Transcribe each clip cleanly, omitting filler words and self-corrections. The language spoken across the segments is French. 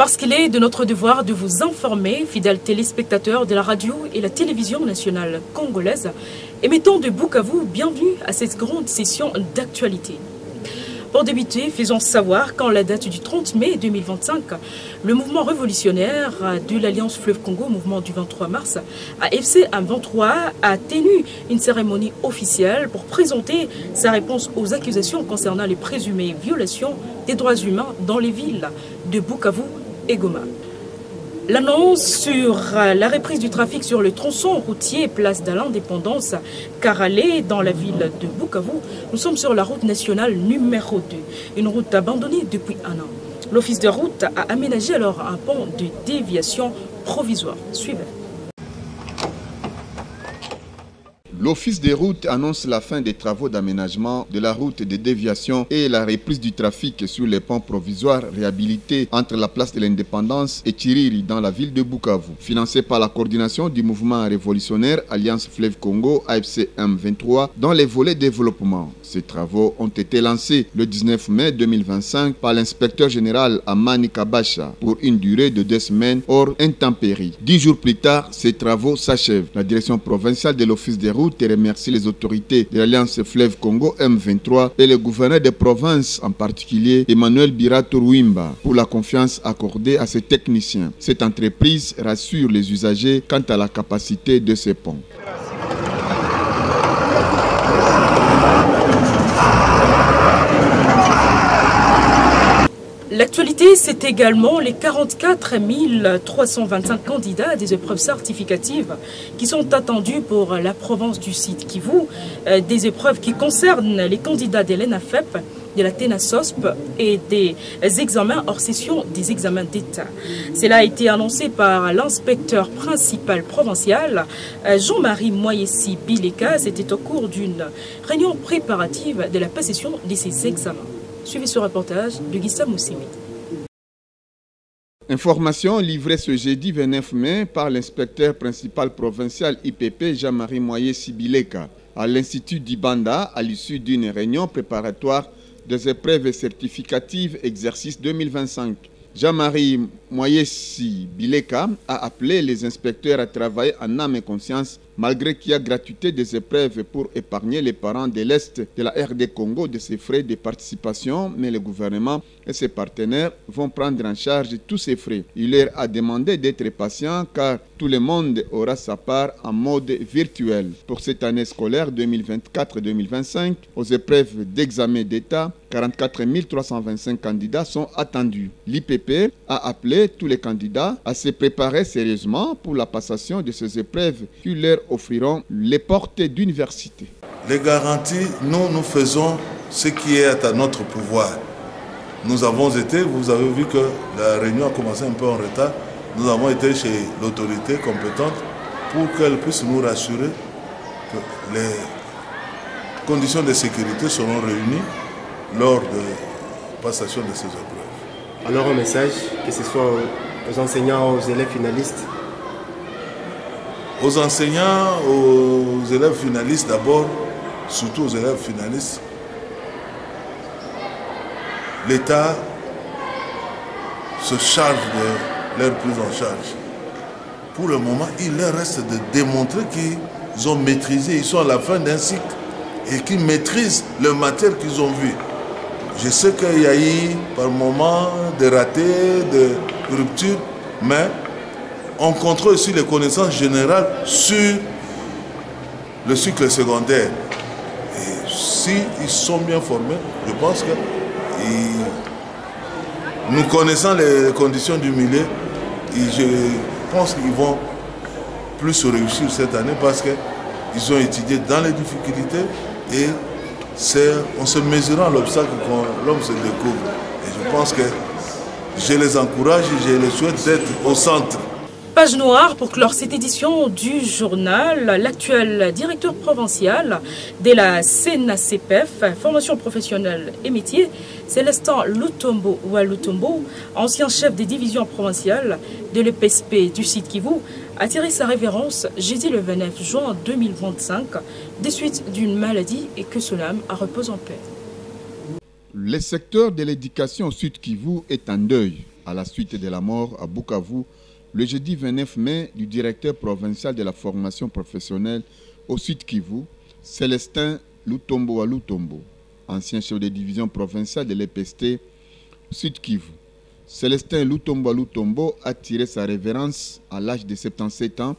Parce qu'il est de notre devoir de vous informer, fidèles téléspectateurs de la radio et la télévision nationale congolaise, émettant de Bukavu, bienvenue à cette grande session d'actualité. Pour débuter, faisons savoir qu'en la date du 30 mai 2025, le mouvement révolutionnaire de l'Alliance Fleuve Congo, mouvement du 23 mars, AFC M23, a tenu une cérémonie officielle pour présenter sa réponse aux accusations concernant les présumées violations des droits humains dans les villes de Bukavu et Goma. L'annonce sur la reprise du trafic sur le tronçon routier place de l'Indépendance Karale dans la ville de Bukavu. Nous sommes sur la route nationale numéro 2, une route abandonnée depuis un an. L'office de route a aménagé alors un pont de déviation provisoire. Suivez. L'Office des routes annonce la fin des travaux d'aménagement de la route de déviation et la reprise du trafic sur les ponts provisoires réhabilités entre la place de l'Indépendance et Chiriri dans la ville de Bukavu. Financé par la coordination du mouvement révolutionnaire Alliance Fleuve Congo AFC M23 dans les volets développement. Ces travaux ont été lancés le 19 mai 2025 par l'inspecteur général Amani Kabasha pour une durée de 2 semaines hors intempéries. 10 jours plus tard, ces travaux s'achèvent. La direction provinciale de l'Office des routes remercie les autorités de l'Alliance Fleuve Congo M23 et le gouverneur de province, en particulier Emmanuel Birato Ruimba, pour la confiance accordée à ces techniciens. Cette entreprise rassure les usagers quant à la capacité de ces ponts. L'actualité, c'est également les 44 325 candidats des épreuves certificatives qui sont attendus pour la province du Sud Kivu, des épreuves qui concernent les candidats de l'ENAFEP, de la TENASOSP et des examens hors session des examens d'État. Cela a été annoncé par l'inspecteur principal provincial Jean-Marie Moyessi Bileka. C'était au cours d'une réunion préparative de la passation de ces examens. Suivez ce reportage de Gustave Moussimi. Information livrée ce jeudi 29 mai par l'inspecteur principal provincial IPP Jean-Marie Moyessi Bileka à l'Institut d'Ibanda à l'issue d'une réunion préparatoire des épreuves certificatives exercice 2025. Jean-Marie Moyessi Bileka a appelé les inspecteurs à travailler en âme et conscience malgré qu'il y a gratuité des épreuves pour épargner les parents de l'Est de la RD Congo de ces frais de participation, mais le gouvernement et ses partenaires vont prendre en charge tous ces frais. Il leur a demandé d'être patient car tout le monde aura sa part en mode virtuel. Pour cette année scolaire 2024-2025, aux épreuves d'examen d'État, 44 325 candidats sont attendus. L'IPP a appelé tous les candidats à se préparer sérieusement pour la passation de ces épreuves qui leur offriront les portes d'université. Les garanties, nous faisons ce qui est à notre pouvoir. Nous avons été, vous avez vu que la réunion a commencé un peu en retard, nous avons été chez l'autorité compétente pour qu'elle puisse nous rassurer que les conditions de sécurité seront réunies lors de passation de ces épreuves. Alors un message, que ce soit aux enseignants, aux élèves finalistes? Aux enseignants, aux élèves finalistes d'abord, surtout aux élèves finalistes, l'État se charge de leur prise en charge. Pour le moment, il leur reste de démontrer qu'ils ont maîtrisé, ils sont à la fin d'un cycle et qu'ils maîtrisent le matière qu'ils ont vu. Je sais qu'il y a eu par moments des ratés, des ruptures, mais on contrôle aussi les connaissances générales sur le cycle secondaire. Et s'ils sont bien formés, je pense que nous connaissons les conditions du milieu, et je pense qu'ils vont plus réussir cette année parce qu'ils ont étudié dans les difficultés et on se mesurant à l'obstacle que l'homme se découvre. Et je pense que je les encourage et je les souhaite d'être au centre. Page noire pour clore cette édition du journal. L'actuel directeur provincial de la CNACPF, formation professionnelle et métier, Célestin Lutombo Walutombo, ancien chef des divisions provinciales de l'EPSP du Sud Kivu, a tiré sa révérence jeudi le 29 juin 2025 des suites d'une maladie et que son âme repose en paix. Le secteur de l'éducation au Sud Kivu est en deuil. à la suite de la mort à Bukavu le jeudi 29 mai du directeur provincial de la formation professionnelle au Sud Kivu, Célestin Lutombo Lutombo, ancien chef de division provinciale de l'EPST Sud Kivu. Célestin Lutombo Lutombo a tiré sa révérence à l'âge de 77 ans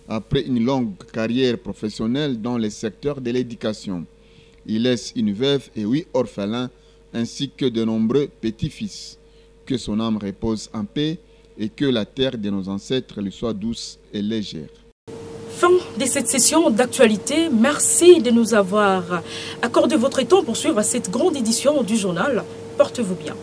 après une longue carrière professionnelle dans le secteur de l'éducation. Il laisse une veuve et 8 orphelins ainsi que de nombreux petits-fils. Que son âme repose en paix et que la terre de nos ancêtres lui soit douce et légère. Fin de cette session d'actualité. Merci de nous avoir accordé votre temps pour suivre cette grande édition du journal. Portez-vous bien.